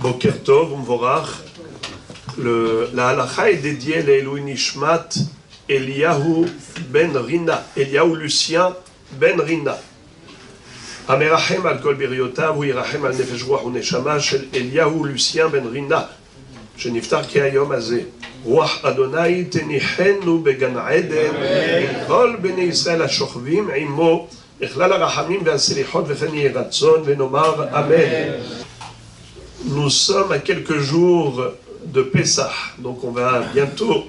Boker Tov, Umvorach. La halacha est dédiée à Elou Nishmat Eliyahu ben Rina, Eliyahu Lucien ben Rina. Amerachem al kol biriotav, ou irachem al nefesh ruach uneshama shel Eliyahu Lucien ben Rina, שנפטר כהיום הזה. רוח אדוני תניחנו בגן עדן, כל בני ישראל השוכבים עמו, לכלל הרחמים והסליחות וכן יהי רצון, ונאמר אמן. Nous sommes à quelques jours de Pessah, donc on va bientôt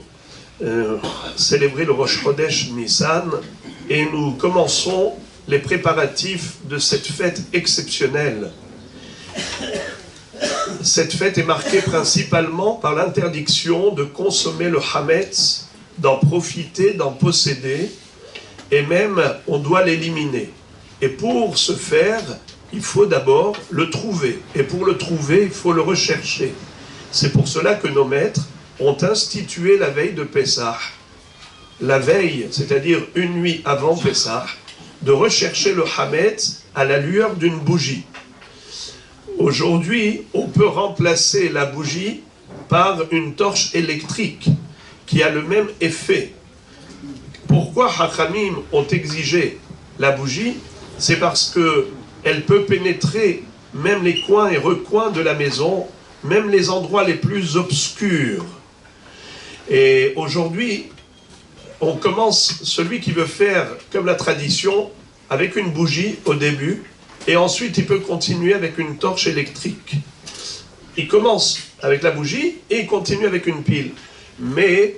célébrer le Rosh Chodesh Nissan, et nous commençons les préparatifs de cette fête exceptionnelle. Cette fête est marquée principalement par l'interdiction de consommer le hametz, d'en profiter, d'en posséder, et même on doit l'éliminer. Et pour ce faire, il faut d'abord le trouver. Et pour le trouver, il faut le rechercher. C'est pour cela que nos maîtres ont institué la veille de Pessah, la veille, c'est-à-dire une nuit avant Pessah, de rechercher le hametz à la lueur d'une bougie. Aujourd'hui, on peut remplacer la bougie par une torche électrique qui a le même effet. Pourquoi Hachamim ont exigé la bougie? C'est parce qu'elle peut pénétrer même les coins et recoins de la maison, même les endroits les plus obscurs. Et aujourd'hui, on commence, celui qui veut faire comme la tradition, avec une bougie au début, et ensuite il peut continuer avec une torche électrique. Il commence avec la bougie et il continue avec une pile. Mais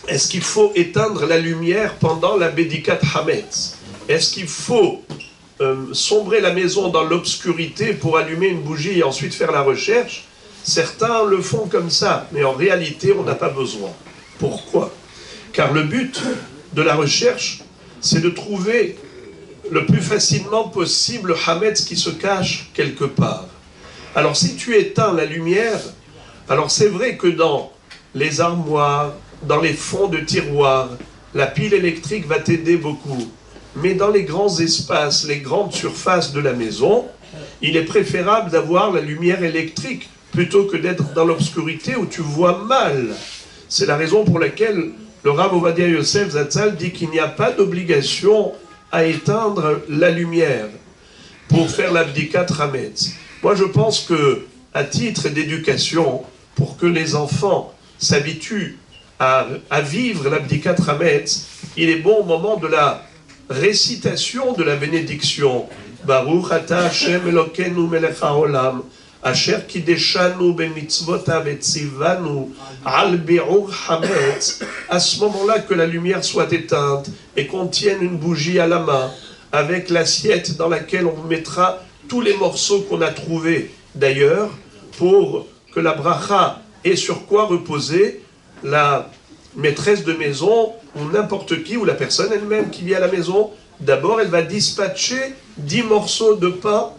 est-ce qu'il faut éteindre la lumière pendant la Bédikat Hametz? Est-ce qu'il faut sombrer la maison dans l'obscurité pour allumer une bougie et ensuite faire la recherche? Certains le font comme ça, mais en réalité on n'a pas besoin. Pourquoi? Car le but de la recherche, c'est de trouver le plus facilement possible le hametz qui se cache quelque part. Alors si tu éteins la lumière, alors c'est vrai que dans les armoires, dans les fonds de tiroirs, la pile électrique va t'aider beaucoup. Mais dans les grands espaces, les grandes surfaces de la maison, il est préférable d'avoir la lumière électrique plutôt que d'être dans l'obscurité où tu vois mal. C'est la raison pour laquelle le Rav Ovadia Yosef Zatzal dit qu'il n'y a pas d'obligation à éteindre la lumière pour faire l'abdikat hametz. Moi je pense que, à titre d'éducation, pour que les enfants s'habituent à vivre l'abdikat hametz, il est bon au moment de la récitation de la bénédiction. Baruch ata Hashem Elokeinu melech haolam, asher kideshanu bemitzvotav et tzivanu al bi'ur hametz. À ce moment-là, que la lumière soit éteinte et qu'on tienne une bougie à la main avec l'assiette dans laquelle on mettra tous les morceaux qu'on a trouvés. D'ailleurs, pour que la bracha ait sur quoi reposer, la maîtresse de maison ou n'importe qui, ou la personne elle-même qui vient à la maison, d'abord elle va dispatcher 10 morceaux de pain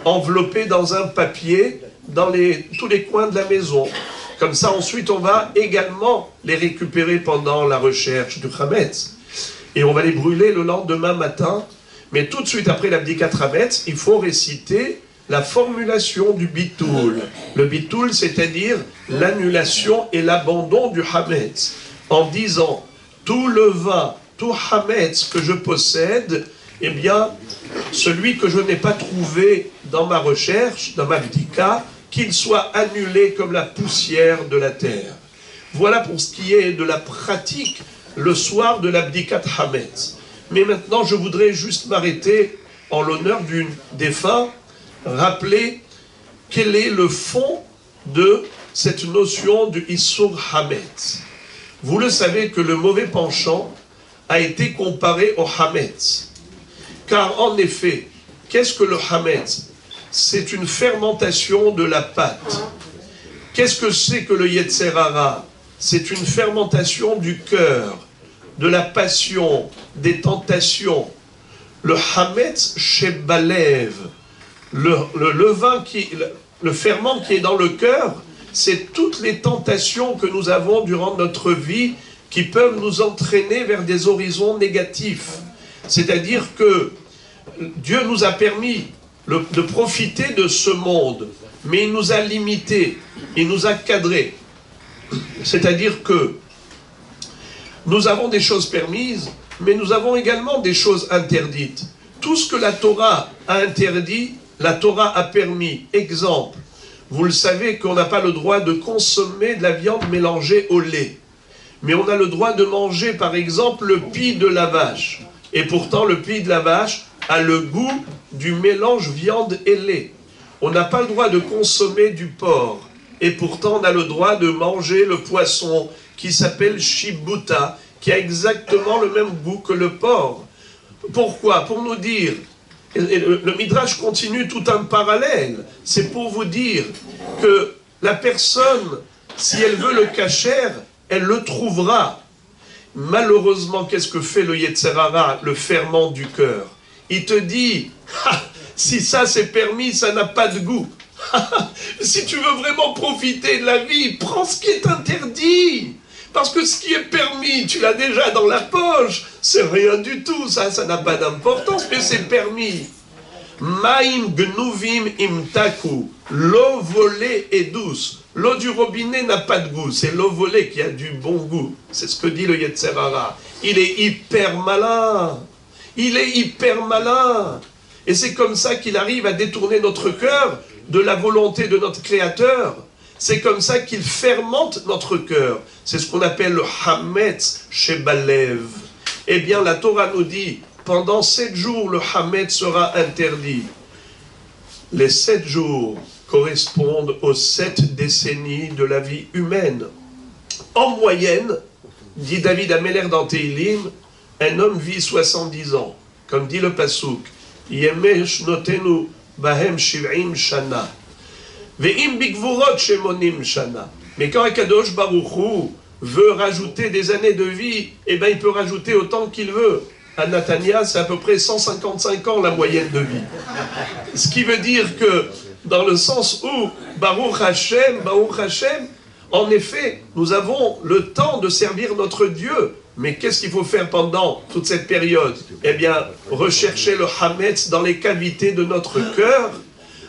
enveloppés dans un papier dans tous les coins de la maison. Comme ça, ensuite, on va également les récupérer pendant la recherche du hametz. Et on va les brûler le lendemain matin. Mais tout de suite après l'abdikat hametz, il faut réciter la formulation du bitoul. Le bitoul, c'est-à-dire l'annulation et l'abandon du hametz. En disant, tout le vin, tout hametz que je possède, eh bien, celui que je n'ai pas trouvé dans ma recherche, dans ma bdika, qu'il soit annulé comme la poussière de la terre. Voilà pour ce qui est de la pratique le soir de l'abdikat hametz. Mais maintenant, je voudrais juste m'arrêter en l'honneur du défunt, rappeler quel est le fond de cette notion du Issur hametz. Vous le savez que le mauvais penchant a été comparé au hametz. Car en effet, qu'est-ce que le hametz? C'est une fermentation de la pâte. Qu'est-ce que c'est que le Yetzer Hara? C'est une fermentation du cœur, de la passion, des tentations. Le hametz shebalev, le levain le ferment qui est dans le cœur, c'est toutes les tentations que nous avons durant notre vie qui peuvent nous entraîner vers des horizons négatifs. C'est-à-dire que Dieu nous a permis de profiter de ce monde mais il nous a limités, il nous a cadrés. C'est-à-dire que nous avons des choses permises, mais nous avons également des choses interdites. Tout ce que la Torah a interdit, la Torah a permis. Exemple, vous le savez qu'on n'a pas le droit de consommer de la viande mélangée au lait. Mais on a le droit de manger, par exemple, le pis de la vache. Et pourtant, le pis de la vache a le goût du mélange viande et lait. On n'a pas le droit de consommer du porc. Et pourtant, on a le droit de manger le poisson qui s'appelle shibuta, qui a exactement le même goût que le porc. Pourquoi? Pour nous dire, et le Midrash continue tout un parallèle, c'est pour vous dire que la personne, si elle veut le kasher, elle le trouvera. Malheureusement, qu'est-ce que fait le Yetzer Hara, le ferment du cœur? Il te dit, si ça c'est permis, ça n'a pas de goût. Si tu veux vraiment profiter de la vie, prends ce qui est interdit. Parce que ce qui est permis, tu l'as déjà dans la poche. C'est rien du tout, ça n'a pas d'importance, mais c'est permis. Maim gnuvim imtaku. L'eau volée est douce. L'eau du robinet n'a pas de goût. C'est l'eau volée qui a du bon goût. C'est ce que dit le Yetzer Hara. Il est hyper malin. Il est hyper malin. Et c'est comme ça qu'il arrive à détourner notre cœur de la volonté de notre Créateur. C'est comme ça qu'il fermente notre cœur. C'est ce qu'on appelle le Hametz Shebalev. Eh bien, la Torah nous dit, pendant 7 jours, le Hametz sera interdit. Les 7 jours correspondent aux 7 décennies de la vie humaine. En moyenne, dit David Ameller dans Teilim, un homme vit 70 ans. Comme dit le Pasuk, Yemeh shnotenu bahem shiv'im shana. Ve'im bigvurot shemonim shana. Mais quand Akadosh Baruch Hu veut rajouter des années de vie, eh bien il peut rajouter autant qu'il veut. À Natania, c'est à peu près 155 ans la moyenne de vie. Ce qui veut dire que, dans le sens où, Baruch Hashem, en effet, nous avons le temps de servir notre Dieu. Mais qu'est-ce qu'il faut faire pendant toute cette période? Eh bien, rechercher le Hametz dans les cavités de notre cœur,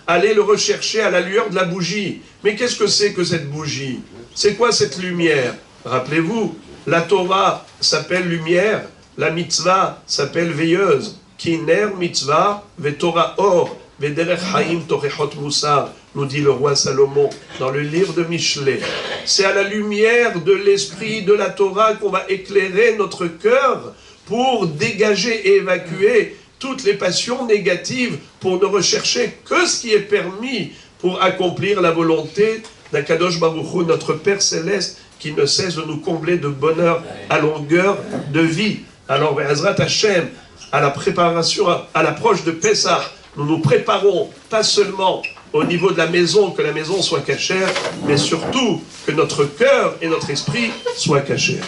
aller le rechercher à la lueur de la bougie. Mais qu'est-ce que c'est que cette bougie? C'est quoi cette lumière? Rappelez-vous, la Torah s'appelle lumière, la mitzvah s'appelle veilleuse. Kiner mitzvah, ve Torah or, ve derech haim torechot musar, nous dit le roi Salomon dans le livre de Michelet. C'est à la lumière de l'esprit de la Torah qu'on va éclairer notre cœur pour dégager et évacuer toutes les passions négatives, pour ne rechercher que ce qui est permis pour accomplir la volonté d'Akadosh Baruch Hu, notre Père Céleste, qui ne cesse de nous combler de bonheur à longueur de vie. Alors, Be'ezrat Hashem, à la préparation, à l'approche de Pessah, nous nous préparons, pas seulement au niveau de la maison, que la maison soit cachère, mais surtout que notre cœur et notre esprit soient cachers.